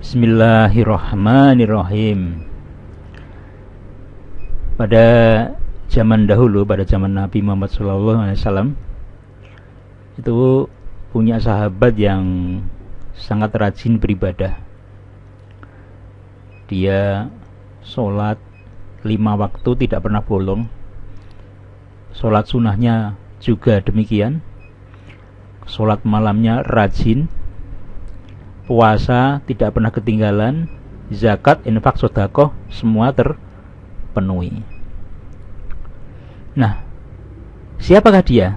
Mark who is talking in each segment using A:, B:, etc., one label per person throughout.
A: Bismillahirrahmanirrahim. Pada zaman dahulu, pada zaman Nabi Muhammad SAW, itu punya sahabat yang sangat rajin beribadah. Dia sholat 5 waktu tidak pernah bolong. Sholat sunnahnya juga demikian. Sholat malamnya rajin. Puasa tidak pernah ketinggalan. Zakat, infak, sedekah semua terpenuhi. Nah, siapakah dia?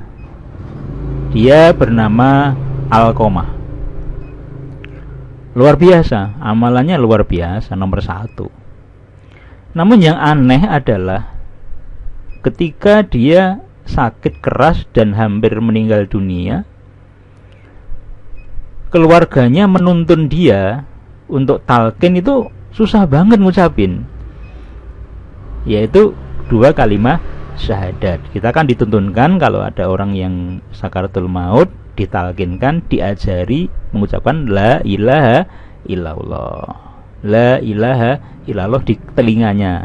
A: Dia bernama Alqamah. Luar biasa, amalannya luar biasa, nomor 1. Namun yang aneh adalah ketika dia sakit keras dan hampir meninggal dunia, keluarganya menuntun dia untuk talqin itu susah banget ngucapin, yaitu 2 kalimat syahadat. Kita kan dituntunkan kalau ada orang yang sakaratul maut, ditalqinkan, diajari mengucapkan la ilaha illallah, la ilaha illallah di telinganya.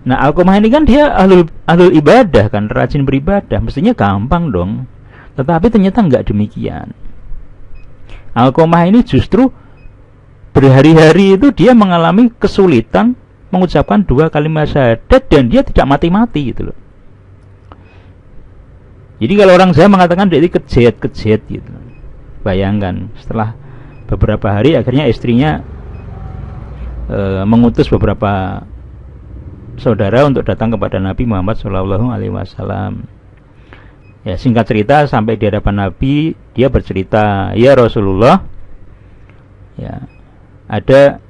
A: Nah, Alqamah ini kan dia ahlul ibadah kan, rajin beribadah, mestinya gampang dong. Tetapi ternyata enggak demikian. Alqamah ini justru berhari-hari itu dia mengalami kesulitan mengucapkan 2 kalimat syahadat dan dia tidak mati-mati gitu loh. Jadi kalau orang Jawa mengatakan dia ini kejet gitu. Bayangkan setelah beberapa hari akhirnya istrinya mengutus beberapa saudara untuk datang kepada Nabi Muhammad SAW. Ya, singkat cerita, sampai di hadapan Nabi, dia bercerita, "Ya Rasulullah, ya, ada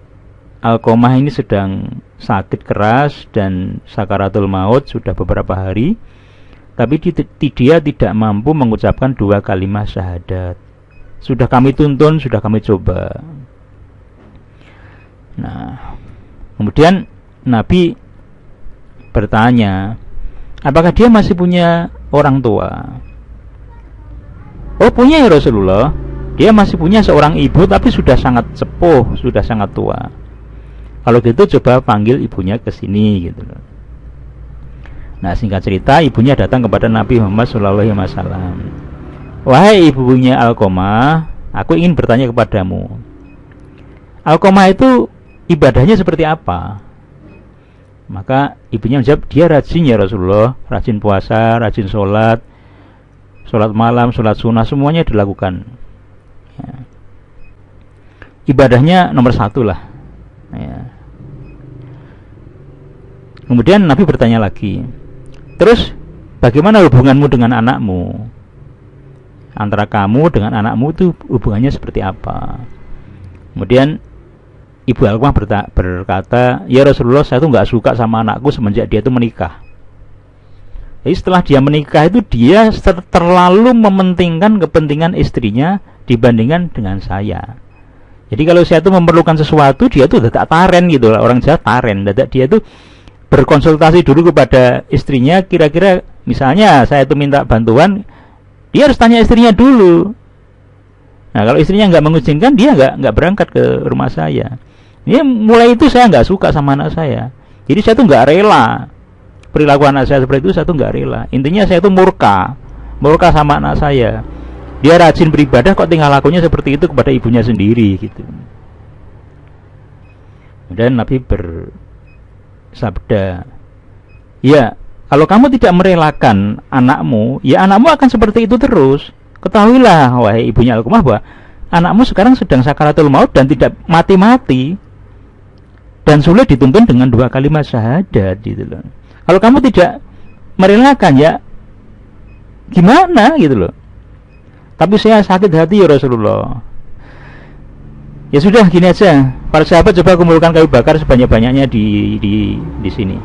A: Alqamah ini sedang sakit keras dan sakaratul maut sudah beberapa hari, tapi dia tidak mampu mengucapkan 2 kalimat syahadat. Sudah kami tuntun, sudah kami coba." Nah, kemudian Nabi bertanya, apakah dia masih punya orang tua? Oh, punya ya Rasulullah. Dia masih punya seorang ibu, tapi sudah sangat sepuh, sudah sangat tua. Kalau gitu coba panggil ibunya ke sini gitu loh. Nah, singkat cerita, ibunya datang kepada Nabi Muhammad SAW. "Wahai ibunya Alqamah, aku ingin bertanya kepadamu. Alqamah itu ibadahnya seperti apa?" Maka ibunya menjawab, "Dia rajin ya Rasulullah, rajin puasa, rajin sholat malam, sholat sunnah, semuanya dilakukan. Ya. Ibadahnya nomor 1 lah." Ya. Kemudian Nabi bertanya lagi, "Terus bagaimana hubunganmu dengan anakmu? Antara kamu dengan anakmu itu hubungannya seperti apa?" Kemudian Ibu Alqamah berkata, "Ya Rasulullah, saya tuh nggak suka sama anakku semenjak dia itu menikah." Jadi setelah dia menikah itu dia terlalu mementingkan kepentingan istrinya dibandingkan dengan saya. Jadi kalau saya tuh memerlukan sesuatu, dia tuh dadak taren gitu lah, orang Jawa taren. Dadak dia tuh berkonsultasi dulu kepada istrinya, kira-kira misalnya saya tuh minta bantuan, dia harus tanya istrinya dulu. Nah, kalau istrinya nggak mengizinkan, dia nggak berangkat ke rumah saya. Ini mulai itu saya nggak suka sama anak saya. Jadi saya tuh nggak rela perilaku anak saya seperti itu. Saya tuh nggak rela. Intinya saya tuh murka sama anak saya. Dia rajin beribadah kok tinggal lakunya seperti itu kepada ibunya sendiri gitu. Dan Nabi bersabda, "Ya, kalau kamu tidak merelakan anakmu, ya anakmu akan seperti itu terus. Ketahuilah wahai ibunya Alqamah bahwa anakmu sekarang sedang sakaratul maut dan tidak mati-mati dan sulit dituntun dengan 2 kalimat syahadat gitu loh. Kalau kamu tidak merelakan, ya gimana gitu loh. Tapi saya sakit hati ya Rasulullah." Ya sudah, gini aja, para sahabat coba kumpulkan kayu bakar sebanyak-banyaknya di sini.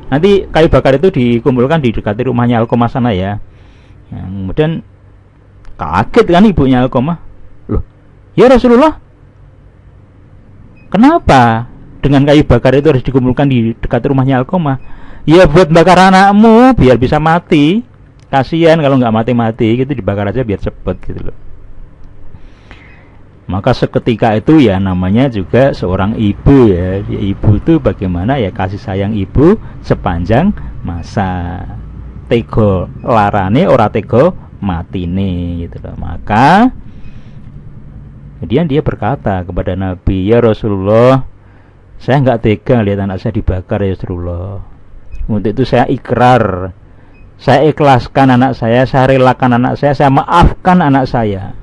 A: Nanti kayu bakar itu dikumpulkan di dekat rumahnya Alqamah sana ya. Nah, kemudian kaget kan ibunya Alqamah, "Loh, ya Rasulullah, kenapa dengan kayu bakar itu harus dikumpulkan di dekat rumahnya Alqamah?" "Ya buat bakar anakmu biar bisa mati. Kasihan kalau nggak mati-mati gitu, dibakar aja biar cepet gitu loh." Maka seketika itu ya namanya juga seorang ibu ya. Ibu itu bagaimana ya, kasih sayang ibu sepanjang masa. Tego larane ora tego matine gitu loh. Maka kemudian dia berkata kepada Nabi, ya Rasulullah, saya nggak tega lihat anak saya dibakar ya Rasulullah. Untuk itu saya ikrar, saya ikhlaskan anak saya relakan anak saya maafkan anak saya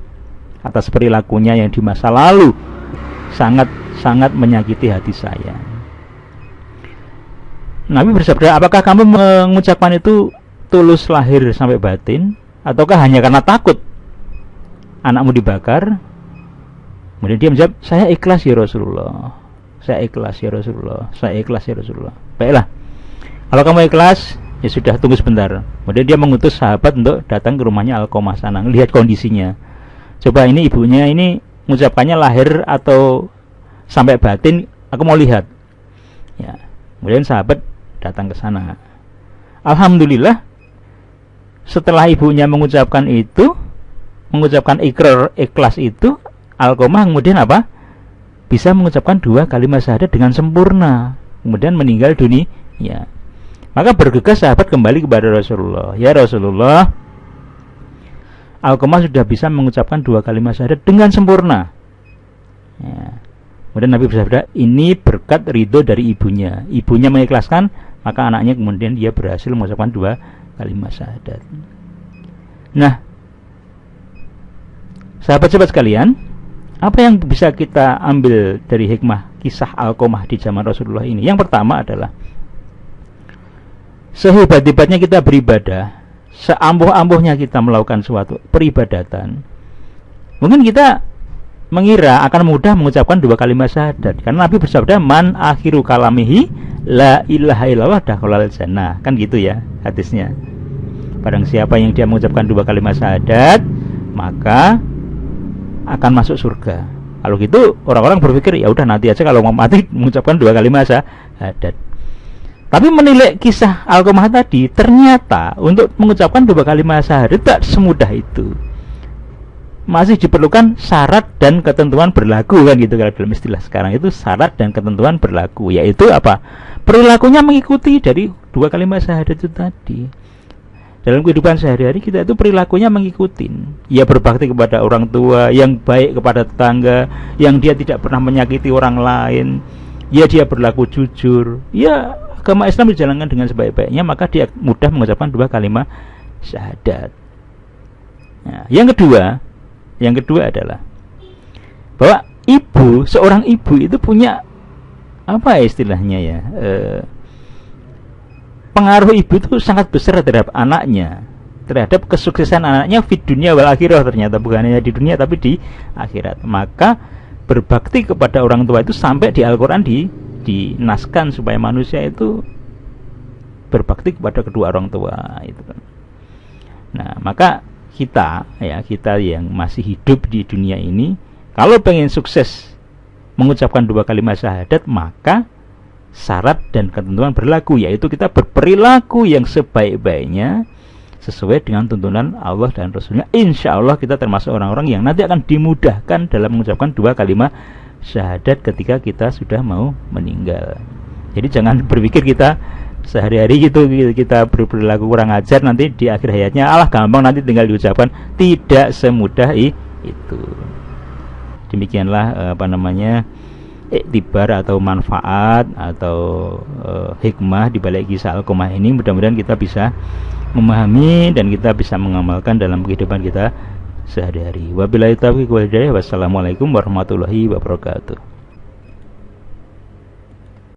A: atas perilakunya yang di masa lalu sangat menyakiti hati saya. Nabi bersabda, apakah kamu mengucapkan itu tulus lahir sampai batin, ataukah hanya karena takut anakmu dibakar? Kemudian dia menjawab, saya ikhlas ya Rasulullah, saya ikhlas ya Rasulullah, saya ikhlas ya Rasulullah. Baiklah, kalau kamu ikhlas, ya sudah, tunggu sebentar. Kemudian dia mengutus sahabat untuk datang ke rumahnya Alqamah sana, lihat kondisinya. Coba ini ibunya ini mengucapkannya lahir atau sampai batin, aku mau lihat. Ya, kemudian sahabat datang ke sana. Alhamdulillah, setelah ibunya mengucapkan itu, mengucapkan ikrar ikhlas itu, Alqamah kemudian apa? Bisa mengucapkan 2 kalimat syahadat dengan sempurna. Kemudian meninggal dunia. Ya. Maka bergegas sahabat kembali kepada Rasulullah. Ya Rasulullah, Alqamah sudah bisa mengucapkan 2 kalimat syahadat dengan sempurna. Ya. Kemudian Nabi bersabda, ini berkat ridho dari ibunya. Ibunya mengikhlaskan, maka anaknya kemudian dia berhasil mengucapkan 2 kalimat syahadat. Nah, sahabat-sahabat sekalian, apa yang bisa kita ambil dari hikmah kisah Alqamah di zaman Rasulullah ini? Yang pertama adalah, sehebat-hebatnya kita beribadah, seampuh-ampuhnya kita melakukan suatu peribadatan, mungkin kita mengira akan mudah mengucapkan 2 kalimat syahadat, karena Nabi bersabda, man akhiru kalamihi la ilaha illallah dakhalal jannah, kan gitu ya hadisnya. Barang siapa yang dia mengucapkan 2 kalimat syahadat, maka akan masuk surga. Kalau gitu orang-orang berpikir, ya udah nanti aja kalau mau mati mengucapkan 2 kalimat syahadat. Tapi menilai kisah Alqamah tadi, ternyata untuk mengucapkan 2 kalimat syahadat tidak semudah itu. Masih diperlukan syarat dan ketentuan berlaku, kan gitu kalau dalam istilah sekarang itu syarat dan ketentuan berlaku, yaitu apa? Perilakunya mengikuti dari 2 kalimat syahadat itu tadi. Dalam kehidupan sehari-hari kita itu perilakunya mengikuti. Ya berbakti kepada orang tua, yang baik kepada tetangga, yang dia tidak pernah menyakiti orang lain, ya dia berlaku jujur. Ya agama Islam dijalankan dengan sebaik-baiknya, maka dia mudah mengucapkan 2 kalimat syahadat. Nah, yang kedua adalah bahwa seorang ibu itu punya apa istilahnya ya? Pengaruh ibu itu sangat besar terhadap anaknya, terhadap kesuksesan anaknya di dunia wal akhirah, ternyata bukan hanya di dunia tapi di akhirat. Maka berbakti kepada orang tua itu sampai di Al-Quran dinaskan supaya manusia itu berbakti kepada kedua orang tua itu kan. Nah, maka kita yang masih hidup di dunia ini, kalau pengen sukses mengucapkan 2 kalimat syahadat, maka syarat dan ketentuan berlaku, yaitu kita berperilaku yang sebaik-baiknya sesuai dengan tuntunan Allah dan Rasulnya. Insya Allah kita termasuk orang-orang yang nanti akan dimudahkan dalam mengucapkan 2 kalimat syahadat ketika kita sudah mau meninggal. Jadi jangan berpikir kita sehari-hari gitu kita berperilaku kurang ajar, nanti di akhir hayatnya alah gampang nanti tinggal diucapkan. Tidak semudah itu. Demikianlah iktibar atau manfaat atau hikmah di balik kisah Alqamah ini. Mudah-mudahan kita bisa memahami dan kita bisa mengamalkan dalam kehidupan kita sehari-hari. Wabillahi taufiq wal hidayah. Wassalamualaikum warahmatullahi wabarakatuh.